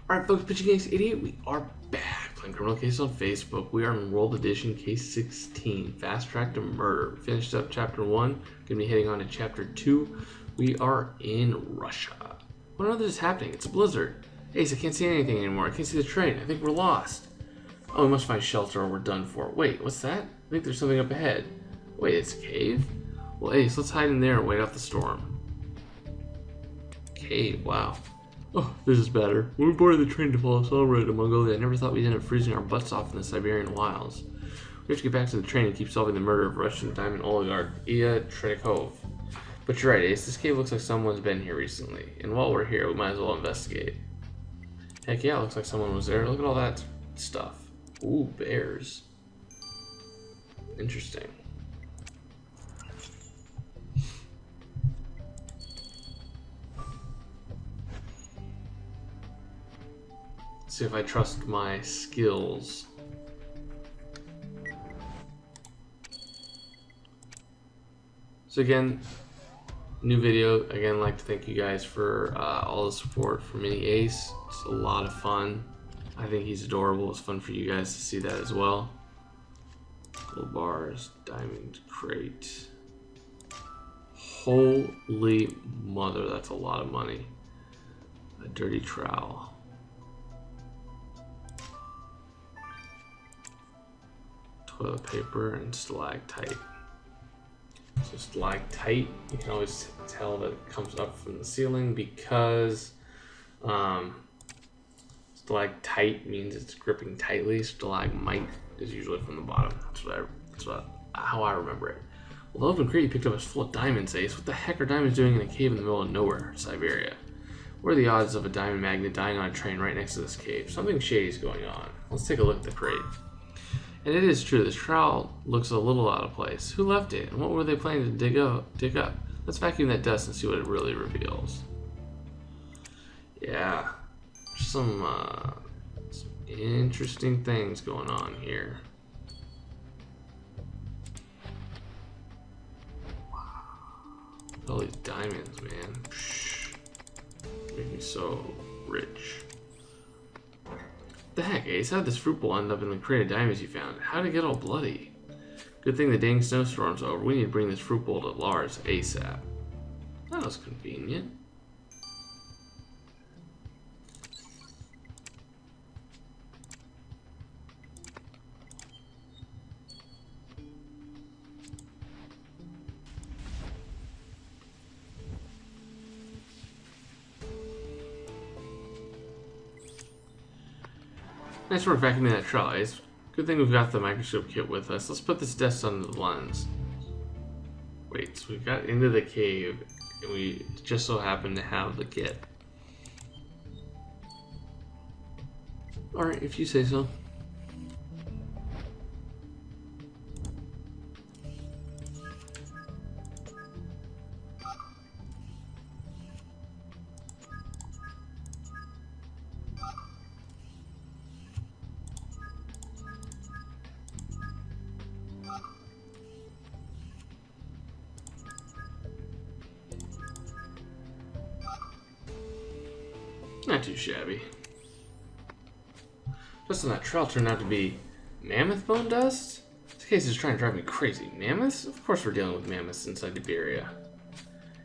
Alright folks, Pitching Case 88, we are back playing Criminal Case on Facebook. We are in World Edition Case 16, Fast Track to Murder. We finished up Chapter 1, going to be heading on to Chapter 2. We are in Russia. What on earth is happening? It's a blizzard. Ace, I can't see anything anymore. I can't see the train. I think we're lost. Oh, we must find shelter or we're done for. Wait, what's that? I think there's something up ahead. Wait, it's a cave? Well, Ace, let's hide in there and wait out the storm. Cave, wow. Oh, this is better. When we boarded the train to follow Soviet to Mongolia, I never thought we'd end up freezing our butts off in the Siberian wilds. We have to get back to the train and keep solving the murder of Russian diamond oligarch Trenikov. But you're right, Ace. This cave looks like someone's been here recently. And while we're here, we might as well investigate. Heck yeah, it looks like someone was there. Look at all that stuff. Ooh, bears. Interesting. See if I trust my skills. So again, new video. Again, I'd like to thank you guys for all the support for Mini Ace. It's a lot of fun. I think he's adorable. It's fun for you guys to see that as well. Gold bars, diamond crate. Holy mother, that's a lot of money. A dirty trowel. Toilet paper and stalactite. So stalactite, you can always tell that it comes up from the ceiling because stalactite means it's gripping tightly. Stalagmite is usually from the bottom. That's how I remember it. Well, the open crate you picked up is full of diamonds, Ace. What the heck are diamonds doing in a cave in the middle of nowhere, Siberia? What are the odds of a diamond magnet dying on a train right next to this cave? Something shady is going on. Let's take a look at the crate. And it is true, this trowel looks a little out of place. Who left it? And what were they planning to dig up? Let's vacuum that dust and see what it really reveals. Yeah, some interesting things going on here. Wow. All these diamonds, man. Psh, make me so rich. The heck, Ace? How did this fruit bowl end up in the crate of diamonds you found? How did it get all bloody? Good thing the dang snowstorm's over. We need to bring this fruit bowl to Lars ASAP. That was convenient. Nice work vacuuming that trowel, Ace. Good thing we've got the microscope kit with us. Let's put this dust under the lens. Wait, so we got into the cave, and we just so happened to have the kit. Alright, if you say so. Not too shabby. Dust on that trowel turned out to be mammoth bone dust? This case is trying to drive me crazy. Mammoths? Of course we're dealing with mammoths inside Siberia.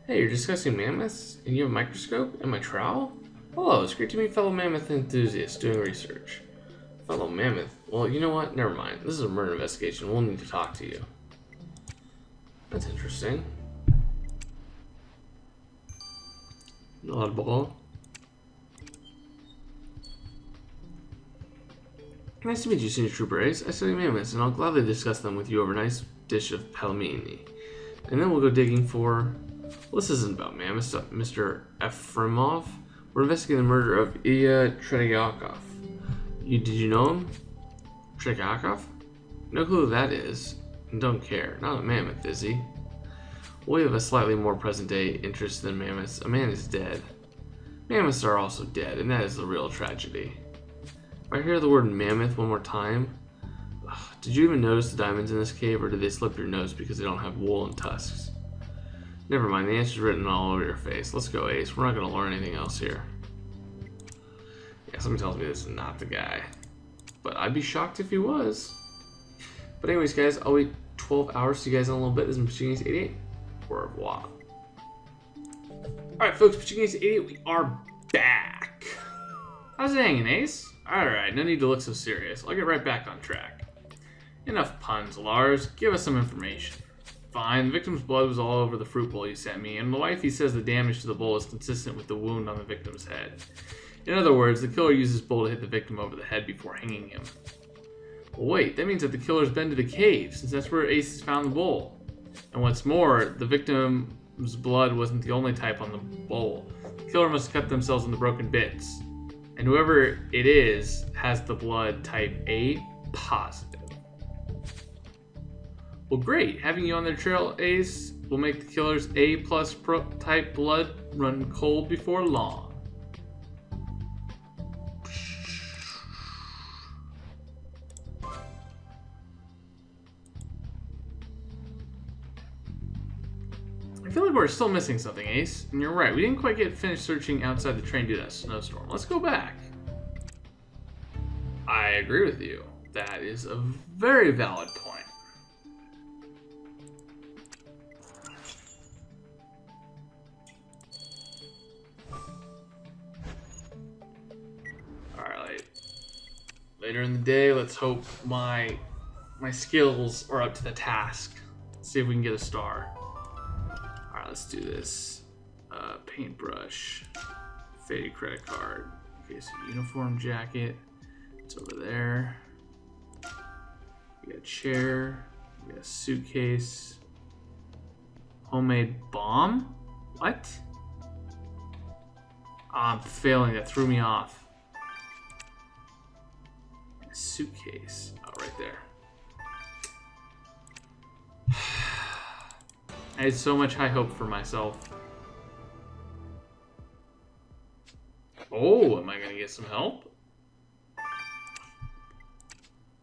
Hey, you're discussing mammoths? And you have a microscope? And my trowel? Hello, it's great to meet fellow mammoth enthusiasts doing research. Fellow mammoth? Well, you know what? Never mind. This is a murder investigation. We'll need to talk to you. That's interesting. Oddball. Nice to meet you, Senior Trooper Ace. I study mammoths, and I'll gladly discuss them with you over a nice dish of pelmeni. And then we'll go digging for... Well, this isn't about mammoths, Mr. Efremov. We're investigating the murder of Ilya Tretyakov. Did you know him? Tretyakov? No clue who that is, and don't care. Not a mammoth, is he? We have a slightly more present-day interest than mammoths. A man is dead. Mammoths are also dead, and that is the real tragedy. If I hear the word mammoth one more time, did you even notice the diamonds in this cave, or did they slip your nose because they don't have wool and tusks? Never mind, the answer's written all over your face. Let's go, Ace. We're not going to learn anything else here. Yeah, Something tells me this is not the guy. But I'd be shocked if he was. But anyways, guys, I'll wait 12 hours. See you guys in a little bit. This is Pachinki's 88. Au revoir. Alright, folks, Pachinki's 88, we are back. How's it hanging, Ace? Alright, no need to look so serious. I'll get right back on track. Enough puns, Lars. Give us some information. Fine, the victim's blood was all over the fruit bowl you sent me, and the wifey says the damage to the bowl is consistent with the wound on the victim's head. In other words, the killer used this bowl to hit the victim over the head before hanging him. Well, wait, that means that the killer's been to the cave, since that's where Ace found the bowl. And what's more, the victim's blood wasn't the only type on the bowl. The killer must have cut themselves into broken bits. And whoever it is has the blood type A positive. Well, great. Having you on their trail, Ace, will make the killer's A plus type blood run cold before long. I feel like we're still missing something, Ace. And you're right, we didn't quite get finished searching outside the train due to that snowstorm. Let's go back. I agree with you. That is a very valid point. Alright, later in the day, let's hope my skills are up to the task. Let's see if we can get a star. Alright, let's do this. Paintbrush. Faded credit card. Okay, so uniform jacket. It's over there. We got a chair. We got a suitcase. Homemade bomb? What? I'm failing. That threw me off. A suitcase. Oh, right there. I had so much high hope for myself. Oh, am I gonna get some help?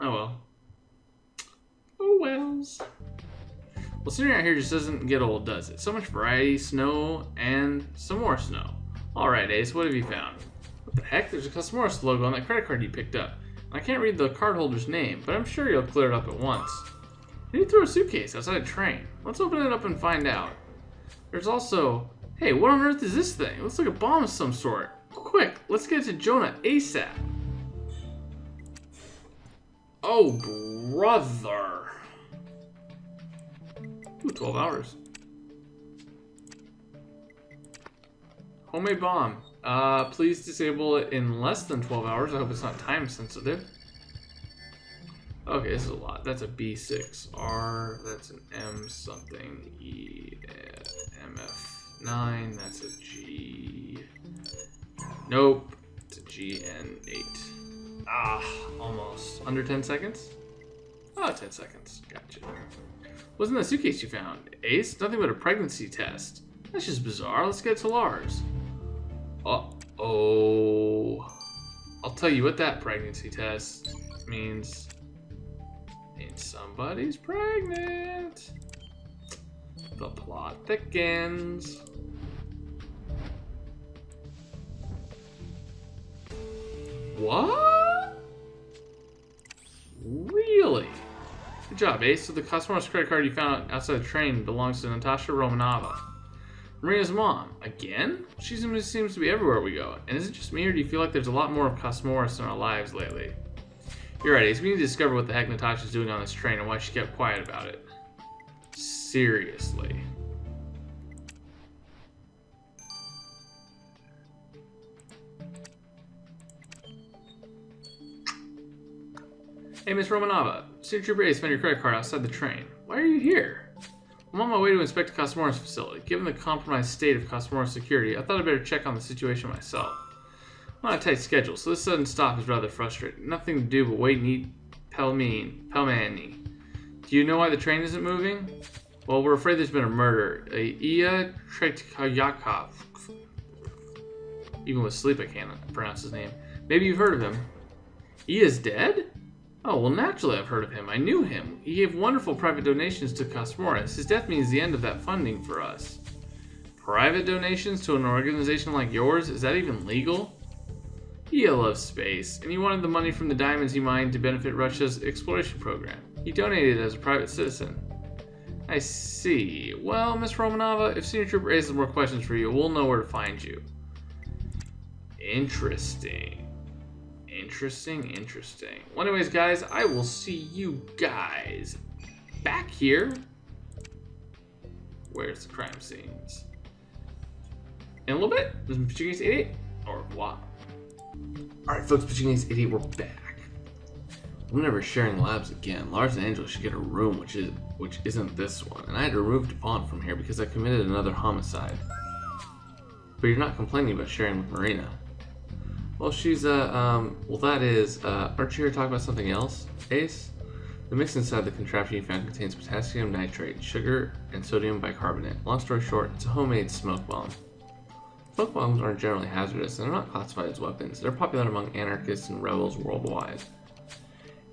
Oh well. Oh wells. Well, sitting out here just doesn't get old, does it? So much variety, snow, and some more snow. Alright, Ace, what have you found? What the heck? There's a Cosmoros logo on that credit card you picked up. I can't read the cardholder's name, but I'm sure you'll clear it up at once. You threw a suitcase outside a train. Let's open it up and find out. There's also... Hey, what on earth is this thing? It looks like a bomb of some sort. Quick, let's get it to Jonah ASAP. Oh, brother. Ooh, 12 hours. Homemade bomb. Please disable it in less than 12 hours. I hope it's not time sensitive. Okay, this is a lot. That's a B6. R, that's an M something. E, MF9, that's a G. Nope, it's a GN8. Ah, almost. Under 10 seconds? Oh, 10 seconds. Gotcha. Wasn't that suitcase you found? Ace? Nothing but a pregnancy test. That's just bizarre. Let's get to Lars. Uh-oh. I'll tell you what that pregnancy test means. Somebody's pregnant. The plot thickens. What? Really? Good job, Ace. So the Cosmoros credit card you found outside the train belongs to Natasha Romanova, Maria's mom. Again? She seems to be everywhere we go. And is it just me, or do you feel like there's a lot more of Cosmoros in our lives lately? You're right, Ace. We need to discover what the heck Natasha's doing on this train and why she kept quiet about it. Seriously. Hey, Miss Romanova. Senior Trooper Ace found your credit card outside the train. Why are you here? I'm on my way to inspect the Cosmoros facility. Given the compromised state of Cosmoros security, I thought I'd better check on the situation myself. I'm on a tight schedule, so this sudden stop is rather frustrating. Nothing to do but wait and eat pelmeni. Do you know why the train isn't moving? Well, we're afraid there's been a murder. Iya Tretyakov. Even with sleep, I can't pronounce his name. Maybe you've heard of him. Iya's dead? Oh, well, naturally I've heard of him. I knew him. He gave wonderful private donations to Cosmoros. His death means the end of that funding for us. Private donations to an organization like yours? Is that even legal? He loves space, and he wanted the money from the diamonds he mined to benefit Russia's exploration program. He donated as a private citizen. I see. Well, Miss Romanova, if Senior Trooper raises more questions for you, we'll know where to find you. Interesting. Well, anyways, guys, I will see you guys back here. Where's the crime scenes? In a little bit. This is Pachini's 88 or what? Alright, folks, Pachini's 88, we're back. I'm never sharing labs again. Lars and Angela should get a room, which isn't this one. And I had to remove DuPont from here because I committed another homicide. But you're not complaining about sharing with Marina. Well, she's, well, that is, aren't you here to talk about something else, Ace? The mix inside the contraption you found contains potassium nitrate, sugar, and sodium bicarbonate. Long story short, it's a homemade smoke bomb. Smoke bombs aren't generally hazardous, and they're not classified as weapons. They're popular among anarchists and rebels worldwide.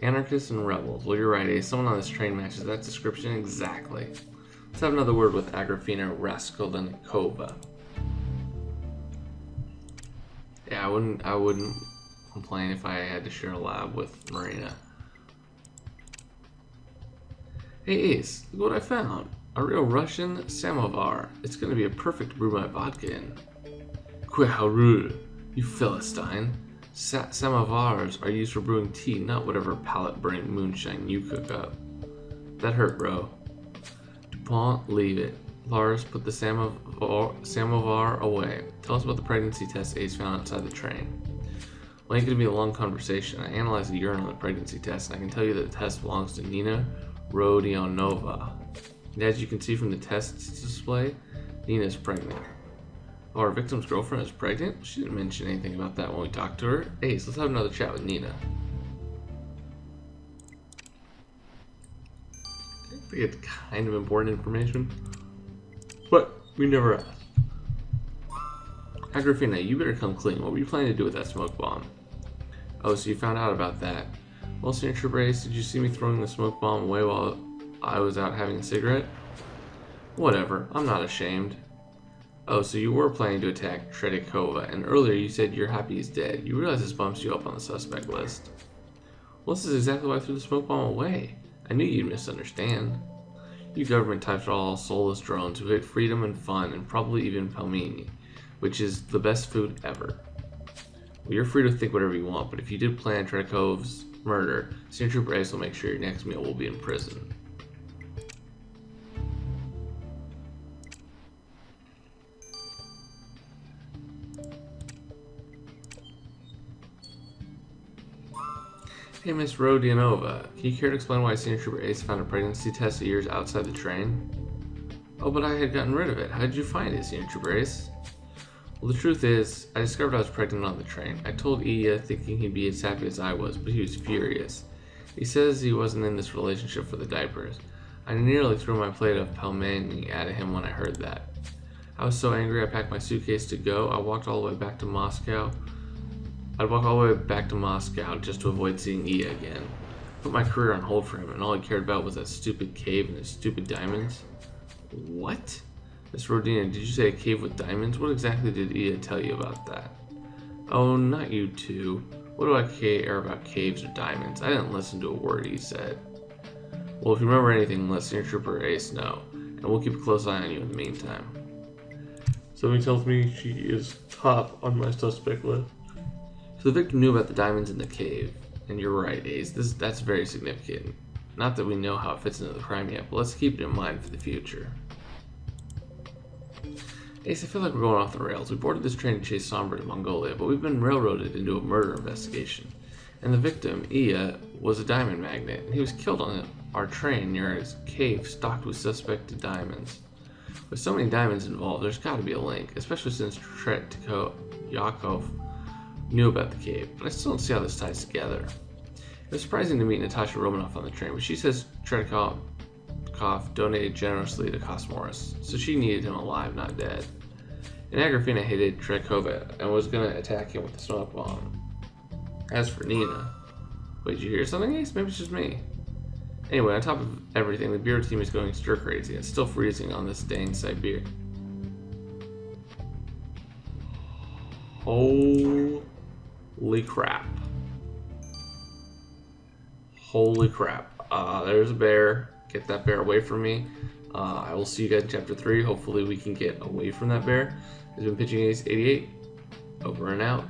Anarchists and rebels. Well, you're right, Ace. Someone on this train matches that description exactly. Let's have another word with Agrafena Raskolnikova. Yeah, I wouldn't complain if I had to share a lab with Marina. Hey Ace, look what I found. A real Russian samovar. It's gonna be a perfect to brew my vodka in. Queharul, you Philistine. Samovars are used for brewing tea, not whatever palate-burning moonshine you cook up. That hurt, bro. DuPont, leave it. Lars, put the samovar away. Tell us about the pregnancy test Ace found outside the train. Well, ain't gonna be a long conversation. I analyzed the urine on the pregnancy test, and I can tell you that the test belongs to Nina Romanova. And as you can see from the test display, Nina's pregnant. Oh, our victim's girlfriend is pregnant? She didn't mention anything about that when we talked to her. Ace, let's have another chat with Nina. We get kind of important information, but we never asked. Agrafena, you better come clean. What were you planning to do with that smoke bomb? Oh, so you found out about that. Well, Senior Trooper Ace, did you see me throwing the smoke bomb away while I was out having a cigarette? Whatever, I'm not ashamed. Oh, so you were planning to attack Tredikova, and earlier you said you're happy he's dead. You realize this bumps you up on the suspect list. Well, this is exactly why I threw the smoke bomb away. I knew you'd misunderstand. You government types are all soulless drones who hate freedom and fun, and probably even pelmeni, which is the best food ever. Well, you're free to think whatever you want, but if you did plan Tredikova's murder, Senior Trooper Ace will make sure your next meal will be in prison. Hey, Miss Romanova, can you care to explain why Senior Trooper Ace found a pregnancy test of yours outside the train? Oh, but I had gotten rid of it. How did you find it, Senior Trooper Ace? Well, the truth is, I discovered I was pregnant on the train. I told Iya, thinking he'd be as happy as I was, but he was furious. He says he wasn't in this relationship for the diapers. I nearly threw my plate of pelmeni at him when I heard that. I was so angry I packed my suitcase to go. I'd walk all the way back to Moscow just to avoid seeing Iya again. Put my career on hold for him, and all he cared about was that stupid cave and his stupid diamonds. What? Miss Rodina, did you say a cave with diamonds? What exactly did Iya tell you about that? Oh, not you two. What do I care about caves or diamonds? I didn't listen to a word he said. Well, if you remember anything, let Senior Trooper Ace know, and we'll keep a close eye on you in the meantime. Something tells me she is top on my suspect list. So the victim knew about the diamonds in the cave, and you're right, Ace. That's very significant. Not that we know how it fits into the crime yet, but let's keep it in mind for the future. Ace, I feel like we're going off the rails. We boarded this train to chase Sombra to Mongolia, but we've been railroaded into a murder investigation. And the victim, Iya, was a diamond magnate, and he was killed on our train near his cave stocked with suspected diamonds. With so many diamonds involved, there's got to be a link, especially since Yakov knew about the cave, but I still don't see how this ties together. It was surprising to meet Natasha Romanova on the train, but she says Tredikov donated generously to Cosmorus, so she needed him alive, not dead. And Agrafena hated Tredikova and was going to attack him with the smoke bomb. As for Nina... Wait, did you hear something, Ace? Maybe it's just me. Anyway, on top of everything, the Bureau team is going stir crazy. It's still freezing on this dang Siberia. Holy crap. Holy crap. There's a bear. Get that bear away from me. I will see you guys in chapter 3. Hopefully we can get away from that bear. Has been pitching ace 88. Over and out.